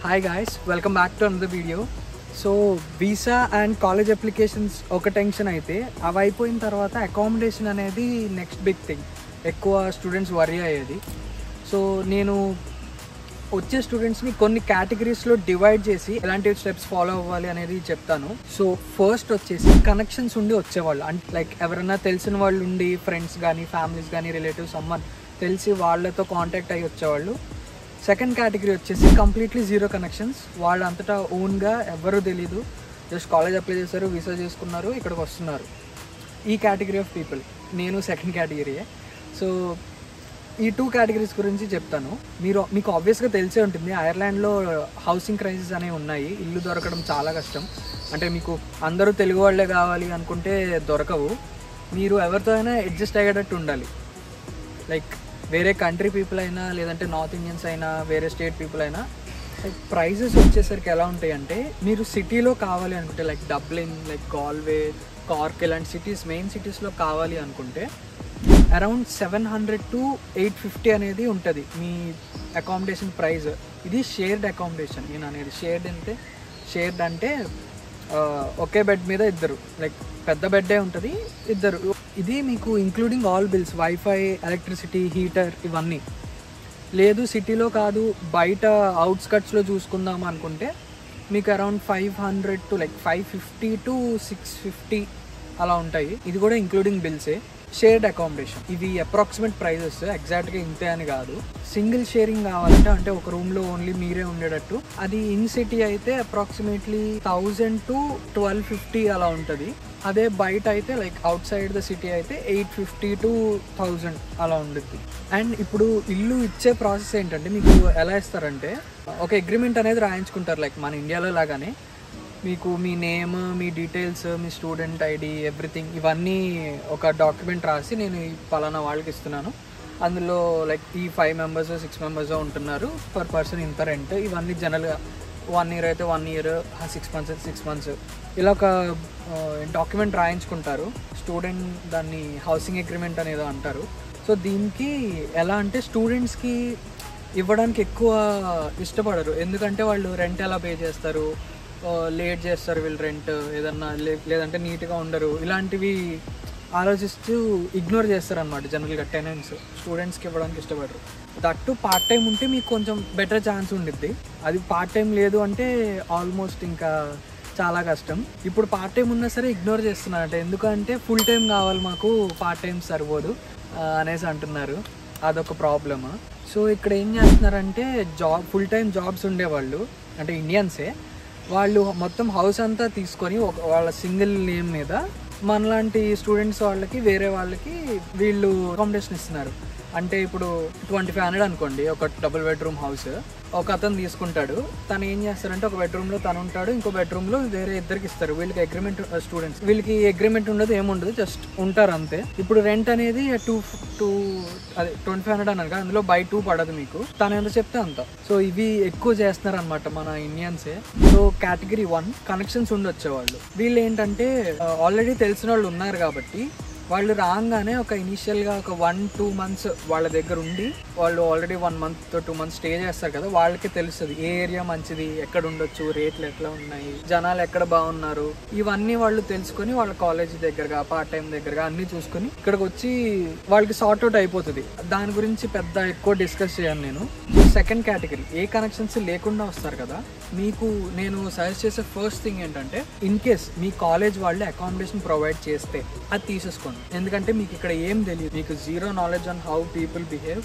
Hi guys, welcome back to another video. So visa and college applications ఒక tension అయితే అవి అయిపోయిన తర్వాత అకామిడేషన్ అనేది నెక్స్ట్ బిగ్ థింగ్. ఎక్కువ స్టూడెంట్స్ వరీ అయ్యేది. సో నేను వచ్చే స్టూడెంట్స్ని కొన్ని కేటగిరీస్లో డివైడ్ చేసి ఎలాంటి స్టెప్స్ ఫాలో అవ్వాలి అనేది చెప్తాను. సో ఫస్ట్ వచ్చేసి కనెక్షన్స్ ఉండి వచ్చేవాళ్ళు, అంటే లైక్ ఎవరైనా తెలిసిన వాళ్ళు ఉండి ఫ్రెండ్స్ కానీ ఫ్యామిలీస్ కానీ రిలేటివ్స్ అమ్మని తెలిసి వాళ్ళతో కాంటాక్ట్ అయ్యి వచ్చేవాళ్ళు. సెకండ్ కేటగిరీ వచ్చేసి కంప్లీట్లీ జీరో కనెక్షన్స్, వాళ్ళంతటా ఓన్గా ఎవరు తెలీదు, జస్ట్ కాలేజ్ అప్లై చేశారు, వీసా చేసుకున్నారు, ఇక్కడికి వస్తున్నారు. ఈ కేటగిరీ ఆఫ్ పీపుల్, నేను సెకండ్ కేటగిరీయే. సో ఈ టూ కేటగిరీస్ గురించి చెప్తాను. మీకు ఆబ్వియస్గా తెలిసే ఉంటుంది, ఐర్లాండ్లో హౌసింగ్ క్రైసిస్ అనేవి ఉన్నాయి. ఇల్లు దొరకడం చాలా కష్టం. అంటే మీకు అందరూ తెలుగు వాళ్ళే కావాలి అనుకుంటే దొరకవు. మీరు ఎవరితో అయినా అడ్జస్ట్ అయ్యేటట్టు ఉండాలి. లైక్ వేరే కంట్రీ పీపుల్ అయినా, లేదంటే నార్త్ ఇండియన్స్ అయినా, వేరే స్టేట్ పీపుల్ అయినా. లైక్ ప్రైజెస్ వచ్చేసరికి ఎలా ఉంటాయి అంటే, మీరు సిటీలో కావాలి అనుకుంటే లైక్ డబ్లిన్, లైక్ గాల్వే, కార్క్ ఇలాంటి సిటీస్, మెయిన్ సిటీస్లో కావాలి అనుకుంటే అరౌండ్ 700 to 850 అనేది ఉంటుంది మీ అకామిడేషన్ ప్రైస్. ఇది షేర్డ్ అకామిడేషన్. నేను అనేది షేర్డ్ అంటే ఒకే బెడ్ మీద ఇద్దరు, లైక్ పెద్ద బెడ్డే ఉంటుంది, ఇద్దరు. ఇది మీకు including all bills, wifi, electricity, heater, ఇవన్నీ. లేదు సిటీలో కాదు, బయట అవుట్స్కట్స్లో చూసుకుందాం అనుకుంటే మీకు అరౌండ్ 500 to like 550 to 650 అలా ఉంటాయి. ఇది కూడా ఇంక్లూడింగ్ బిల్సే. షేర్డ్ అకామిడేషన్ ఇవి అప్రాక్సిమేట్ ప్రైజెస్, ఎగ్జాక్ట్గా ఇంతే అని కాదు. సింగిల్ షేరింగ్ కావాలంటే, అంటే ఒక రూమ్లో ఓన్లీ మీరే ఉండేటట్టు, అది ఇన్ సిటీ అయితే అప్రాక్సిమేట్లీ 1000 to 1250 అలా ఉంటుంది. అదే బయట అయితే like out side the city అయితే 850 to 1000 అలా ఉంటుంది. అండ్ ఇప్పుడు ఇల్లు ఇచ్చే ప్రాసెస్ ఏంటంటే, మీకు ఎలా ఇస్తారంటే ఒక అగ్రిమెంట్ అనేది రాయించుకుంటారు, లైక్ మన ఇండియాలో లాగానే. మీకు మీ నేమ్, మీ డీటెయిల్స్, మీ స్టూడెంట్ ఐడి, ఎవ్రీథింగ్ ఇవన్నీ ఒక డాక్యుమెంట్ రాసి నేను ఈ పలానా వాళ్ళకి ఇస్తున్నాను, అందులో లైక్ ఈ 5 members 6 members ఉంటున్నారు, పర్ పర్సన్ ఇంత రెంట్, ఇవన్నీ జనరల్గా 1 year అయితే 1 year, 6 months అయితే 6 months, ఇలా ఒక డాక్యుమెంట్ రాయించుకుంటారు. స్టూడెంట్ దాన్ని హౌసింగ్ అగ్రిమెంట్ అనేదో అంటారు. సో దీనికి ఎలా అంటే స్టూడెంట్స్కి ఇవ్వడానికి ఎక్కువ ఇష్టపడరు, ఎందుకంటే వాళ్ళు రెంట్ ఎలా పే చేస్తారు, లేట్ చేస్తారు వీళ్ళు రెంట్, ఏదన్నా లేదంటే నీట్గా ఉండరు, ఇలాంటివి ఆలోచిస్తూ ఇగ్నోర్ చేస్తారు అనమాట జనరల్గా టెనెంట్స్. స్టూడెంట్స్కి ఇవ్వడానికి ఇష్టపడరు. దట్టు పార్ట్ టైం ఉంటే మీకు కొంచెం బెటర్ ఛాన్స్ ఉండిద్ది. అది పార్ట్ టైం లేదు అంటే ఆల్మోస్ట్ ఇంకా చాలా కష్టం. ఇప్పుడు పార్ట్ టైం ఉన్నా సరే ఇగ్నోర్ చేస్తున్నారంట, ఎందుకంటే ఫుల్ టైం కావాలి మాకు, పార్ట్ టైం సరిపోదు అనేసి అంటున్నారు. అదొక ప్రాబ్లమ్. సో ఇక్కడ ఏం చేస్తున్నారంటే, ఫుల్ టైం జాబ్స్ ఉండేవాళ్ళు, అంటే ఇండియన్సే, వాళ్ళు మొత్తం హౌస్ అంతా తీసుకొని వాళ్ళ సింగిల్ నేమ్ మీద మనలాంటి స్టూడెంట్స్ వాళ్ళకి, వేరే వాళ్ళకి వీళ్ళు అకామిడేషన్ ఇస్తున్నారు. అంటే ఇప్పుడు 2500 అనుకోండి, ఒక డబుల్ బెడ్రూమ్ హౌస్ ఒక అతను తీసుకుంటాడు. తను ఏం చేస్తారంటే, ఒక బెడ్రూమ్లో తను ఉంటాడు, ఇంకో బెడ్రూమ్లో వేరే ఇద్దరికి ఇస్తారు. వీళ్ళకి అగ్రిమెంట్, స్టూడెంట్స్ వీళ్ళకి అగ్రిమెంట్ ఉండదు, ఏముండదు, జస్ట్ ఉంటారు అంతే. ఇప్పుడు రెంట్ అనేది 2500 అన్నారు కదా, అందులో by 2 పడదు మీకు, తను ఎంత చెప్తే అంత. సో ఇవి ఎక్కువ చేస్తున్నారు అనమాట మన ఇండియన్సే. సో కేటగిరీ 1 కనెక్షన్స్ ఉండి వచ్చేవాళ్ళు. వీళ్ళు ఏంటంటే ఆల్రెడీ తెలిసిన వాళ్ళు ఉన్నారు కాబట్టి, వాళ్ళు రాగానే ఒక ఇనీషియల్గా ఒక 1-2 months వాళ్ళ దగ్గర ఉండి, వాళ్ళు already 1 month to 2 months stay చేస్తారు కదా, వాళ్ళకి తెలుస్తుంది ఏ ఏరియా మంచిది, ఎక్కడ ఉండొచ్చు, రేట్లు ఎట్లా ఉన్నాయి, జనాలు ఎక్కడ బాగున్నారు, ఇవన్నీ వాళ్ళు తెలుసుకొని వాళ్ళ కాలేజ్ దగ్గరగా, పార్ట్ టైం దగ్గరగా అన్నీ చూసుకొని ఇక్కడికి వచ్చి వాళ్ళకి సార్ట్అవుట్ అయిపోతుంది. దాని గురించి పెద్ద ఎక్కువ డిస్కస్ చేయను నేను. సెకండ్ కేటగిరీ, ఏ కనెక్షన్స్ లేకుండా వస్తారు కదా, మీకు నేను సజెస్ట్ చేసే ఫస్ట్ థింగ్ ఏంటంటే, ఇన్ కేస్ మీ కాలేజ్ వాళ్ళు అకామిడేషన్ ప్రొవైడ్ చేస్తే అది తీసేసుకోండి. ఎందుకంటే మీకు ఇక్కడ ఏం తెలియదు, మీకు zero knowledge on how people behave,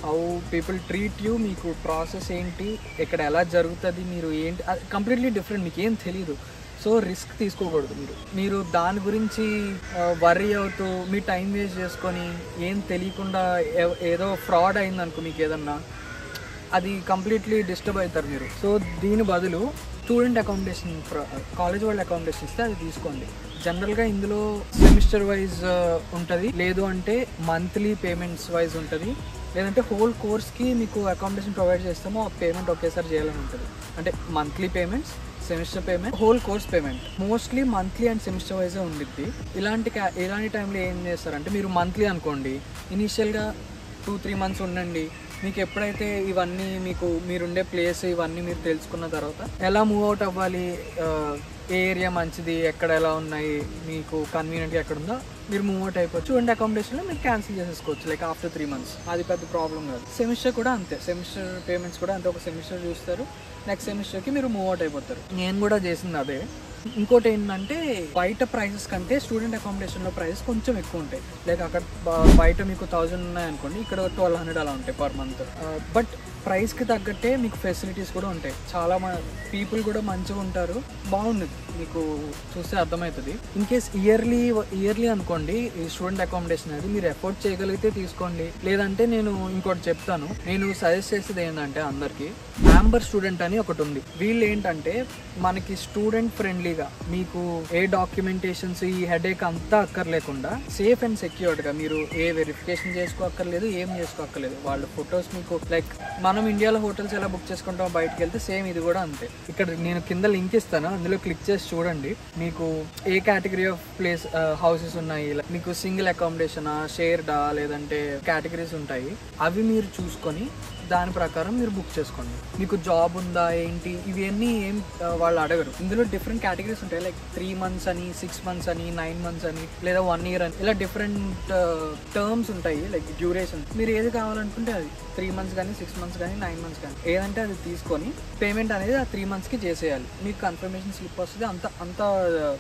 how people treat you, మీకు ప్రాసెస్ ఏంటి, ఇక్కడ ఎలా జరుగుతుంది, మీరు ఏంటి, అది కంప్లీట్లీ డిఫరెంట్, మీకు ఏం తెలియదు. సో రిస్క్ తీసుకోకూడదు. మీరు దాని గురించి వర్రీ అవుతూ మీ టైం వేస్ట్ చేసుకొని, ఏం తెలియకుండా ఏదో ఫ్రాడ్ అయిందనుకో మీకు ఏదన్నా, అది కంప్లీట్లీ డిస్టర్బ్ అవుతారు మీరు. సో దీని బదులు స్టూడెంట్ అకామిడేషన్, కాలేజ్ వాళ్ళ అకామిడేషన్ ఇస్తే అది తీసుకోండి. జనరల్గా ఇందులో సెమిస్టర్ వైజ్ ఉంటుంది, లేదు అంటే మంత్లీ పేమెంట్స్ వైజ్ ఉంటుంది, లేదంటే హోల్ కోర్స్కి మీకు అకామిడేషన్ ప్రొవైడ్ చేస్తామో ఆ పేమెంట్ ఒకేసారి చేయాలని ఉంటుంది. అంటే monthly payments, semester payment, whole course payment. Mostly monthly and semester yj ఉండిద్ది. ఇలాంటి టైంలో ఏం చేస్తారంటే, మీరు మంత్లీ అనుకోండి, ఇనీషియల్గా 2-3 మంత్స్ ఉండండి. మీకు ఎప్పుడైతే ఇవన్నీ మీరుండే ప్లేస్ ఇవన్నీ మీరు తెలుసుకున్న తర్వాత ఎలా మూవ్ అవుట్ అవ్వాలి, ఏ ఏరియా మంచిది, ఎక్కడ ఎలా ఉన్నాయి, మీకు కన్వీనియంట్గా ఎక్కడ ఉందో మీరు మూవ్ అవుట్ అయిపోవచ్చు. స్టూడెంట్ అకామిడేషన్లో మీరు క్యాన్సిల్ చేసేసుకోవచ్చు లైక్ ఆఫ్టర్ 3 months. అది పెద్ద ప్రాబ్లం కాదు. సెమిస్టర్ కూడా అంతే, సెమిస్టర్ పేమెంట్స్ కూడా అంతే. ఒక సెమిస్టర్ చూస్తారు, నెక్స్ట్ సెమిస్టర్కి మీరు మూవ్ అవుట్ అయిపోతారు. నేను కూడా చేసింది అదే. ఇంకోటి ఏంటంటే బయట ప్రైజెస్ కంటే స్టూడెంట్ అకామిడేషన్లో ప్రైజెస్ కొంచెం ఎక్కువ ఉంటాయి. లైక్ అక్కడ బయట మీకు 1000 ఉన్నాయనుకోండి, ఇక్కడ 1200 అలా ఉంటాయి పర్ మంత్. బట్ ప్రైస్కి తగ్గట్టే మీకు ఫెసిలిటీస్ కూడా ఉంటాయి. చాలా పీపుల్ కూడా మంచిగా ఉంటారు, బాగుంటుంది, మీకు చూస్తే అర్థమవుతుంది. ఇన్ కేస్ ఇయర్లీ అనుకోండి ఈ స్టూడెంట్ అకామిడేషన్ అనేది మీరు ఎఫోర్డ్ చేయగలిగితే తీసుకోండి. లేదంటే నేను ఇంకోటి చెప్తాను, నేను సజెస్ట్ చేసేది ఏంటంటే అందరికీ యాంబర్ స్టూడెంట్ అని ఒకటి ఉంది. వీళ్ళు ఏంటంటే మనకి స్టూడెంట్ ఫ్రెండ్లీగా, మీకు ఏ డాక్యుమెంటేషన్స్ ఈ హెడేక్ అంతా అక్కర్లేకుండా సేఫ్ అండ్ సెక్యూర్డ్గా మీరు ఏ వెరిఫికేషన్ చేసుకోక్కర్లేదు, ఏం చేసుకోక్కర్లేదు. వాళ్ళ ఫొటోస్ మీకు లైక్ మనం ఇండియాలో హోటల్స్ ఎలా బుక్ చేసుకుంటాం బయటకు వెళ్తే సేమ్ ఇది కూడా అంతే. ఇక్కడ నేను కింద లింక్ ఇస్తాను, అందులో క్లిక్ చేసి చూడండి మీకు ఏ కేటగిరీ ఆఫ్ ప్లేస్ హౌసెస్ ఉన్నాయి, మీకు సింగిల్ అకామిడేషనా, షేర్డా, లేదంటే కేటగిరీస్ ఉంటాయి. అవి మీరు చూసుకొని దాని ప్రకారం మీరు బుక్ చేసుకోండి. మీకు జాబ్ ఉందా ఏంటి ఇవన్నీ ఏం వాళ్ళు అడగరు. ఇందులో డిఫరెంట్ కేటగిరీస్ ఉంటాయి. లైక్ 3 months అని, 6 months అని, 9 months అని, లేదా 1 year అని, ఇలా డిఫరెంట్ టర్మ్స్ ఉంటాయి. లైక్ డ్యూరేషన్ మీకు ఏది కావాలనుకుంటే అది 3 months కానీ, 6 months కానీ, 9 months కానీ ఏదంటే అది తీసుకొని పేమెంట్ అనేది ఆ 3 monthsకి చేసేయాలి. మీకు కన్ఫర్మేషన్ స్లిప్ వస్తుంది. అంత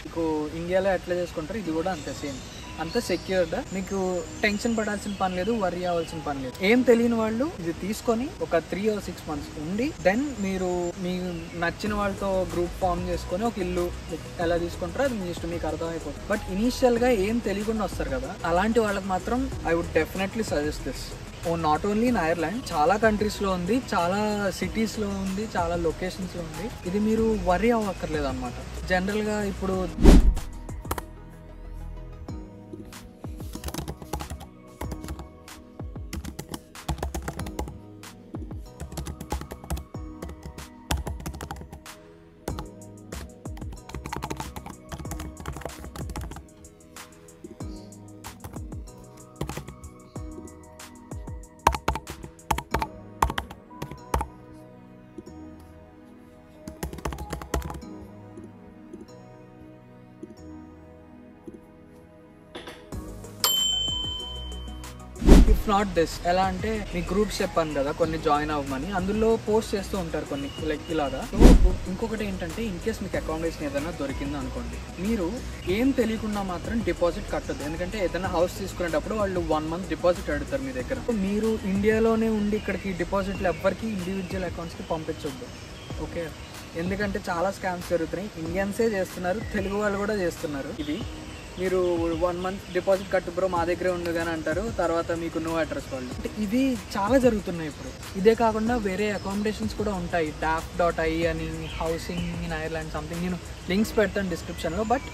మీకు ఇండియాలో ఎట్లా చేసుకుంటారు ఇది కూడా అంతే సేమ్, అంత సెక్యూర్డ్. మీకు టెన్షన్ పడాల్సిన పని లేదు, వరీ అవ్వాల్సిన పని లేదు. ఏం తెలియని వాళ్ళు ఇది తీసుకొని ఒక 3 or 6 months ఉండి దెన్ మీరు మీ నచ్చిన వాళ్ళతో గ్రూప్ ఫామ్ చేసుకొని ఒక ఇల్లు ఎలా తీసుకుంటారో అది మీ ఇష్టం, మీకు అర్థమైపోతుంది. బట్ ఇనీషియల్గా ఏం తెలియకుండా వస్తారు కదా, అలాంటి వాళ్ళకి మాత్రం I would definitely suggest this. Not only in Ireland, చాలా కంట్రీస్లో ఉంది, చాలా సిటీస్లో ఉంది, చాలా లొకేషన్స్లో ఉంది. ఇది మీరు వరీ అవ్వక్కర్లేదు అనమాట. జనరల్గా ఇప్పుడు ఇఫ్ నాట్ దిస్ ఎలా అంటే మీ గ్రూప్స్ చెప్పాను కదా కొన్ని జాయిన్ అవ్వమని, అందులో పోస్ట్ చేస్తూ ఉంటారు కొన్ని లైక్ ఇలాగా. ఇంకొకటి ఏంటంటే ఇన్ కేస్ మీకు అకామిడేషన్ ఏదైనా దొరికింది అనుకోండి, మీరు ఏం తెలియకుండా మాత్రం డిపాజిట్ కట్టదు. ఎందుకంటే ఏదైనా హౌస్ తీసుకునేటప్పుడు వాళ్ళు 1 month డిపాజిట్ అడుగుతారు మీ దగ్గర. మీరు ఇండియాలోనే ఉండి ఇక్కడికి డిపాజిట్లు ఎవ్వరికి ఇండివిజువల్ అకౌంట్స్కి పంపించొద్దు, ఓకే? ఎందుకంటే చాలా స్కామ్స్ జరుగుతున్నాయి. ఇండియన్సే చేస్తున్నారు, తెలుగు వాళ్ళు కూడా చేస్తున్నారు. ఇది మీరు 1 month డిపాజిట్ కట్టు బ్రో మా దగ్గరే ఉండగానే అంటారు, తర్వాత మీకు నో అడ్రస్ వాళ్ళు. అంటే ఇవి చాలా జరుగుతున్నాయి ఇప్పుడు. ఇదే కాకుండా వేరే అకామిడేషన్స్ కూడా ఉంటాయి, daft.ie అని, హౌసింగ్ ఇన్ ఐర్లాండ్ సంథింగ్. నేను లింక్స్ పెడతాను డిస్క్రిప్షన్లో. బట్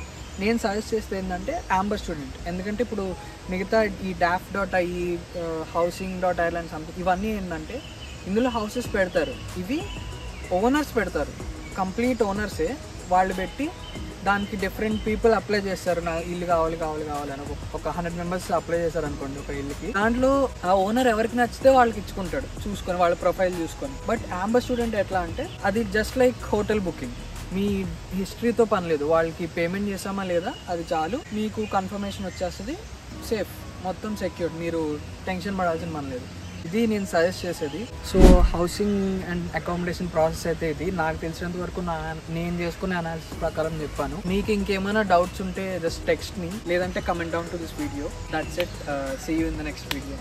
నేను సజెస్ట్ చేస్తే ఏంటంటే యాంబర్ స్టూడెంట్. ఎందుకంటే ఇప్పుడు మిగతా ఈ daft.ie, housing.ireland సంథింగ్ ఇవన్నీ ఏంటంటే ఇందులో హౌసెస్ పెడతారు, ఇవి ఓనర్స్ పెడతారు, కంప్లీట్ ఓనర్సే వాళ్ళు పెట్టి దానికి డిఫరెంట్ పీపుల్ అప్లై చేస్తారు. నా ఇల్లు కావాలి అని ఒక 100 members అప్లై చేశారు అనుకోండి ఒక ఇల్లుకి. దాంట్లో ఆ ఓనర్ ఎవరికి నచ్చితే వాళ్ళకి ఇచ్చుకుంటాడు చూసుకొని, వాళ్ళ ప్రొఫైల్ చూసుకొని. బట్ యాంబర్ స్టూడెంట్ ఎట్లా అంటే అది జస్ట్ లైక్ హోటల్ బుకింగ్, మీ హిస్టరీతో పని లేదు, వాళ్ళకి పేమెంట్ చేసామా లేదా అది చాలు, మీకు కన్ఫర్మేషన్ వచ్చేస్తుంది, సేఫ్, మొత్తం సెక్యూర్, మీరు టెన్షన్ పడాల్సిన పని లేదు. ఇది నేను సజెస్ట్ చేసేది. So housing and accommodation process అయితే ఇది. నాకు తెలిసినంత వరకు నేను చేసుకునే అనాలిసిస్ ప్రకారం చెప్పాను. మీకు ఇంకేమైనా డౌట్స్ ఉంటే జస్ట్ టెక్స్ట్ మీ, లేదంటే comment down to this video. That's it. See you in the next video.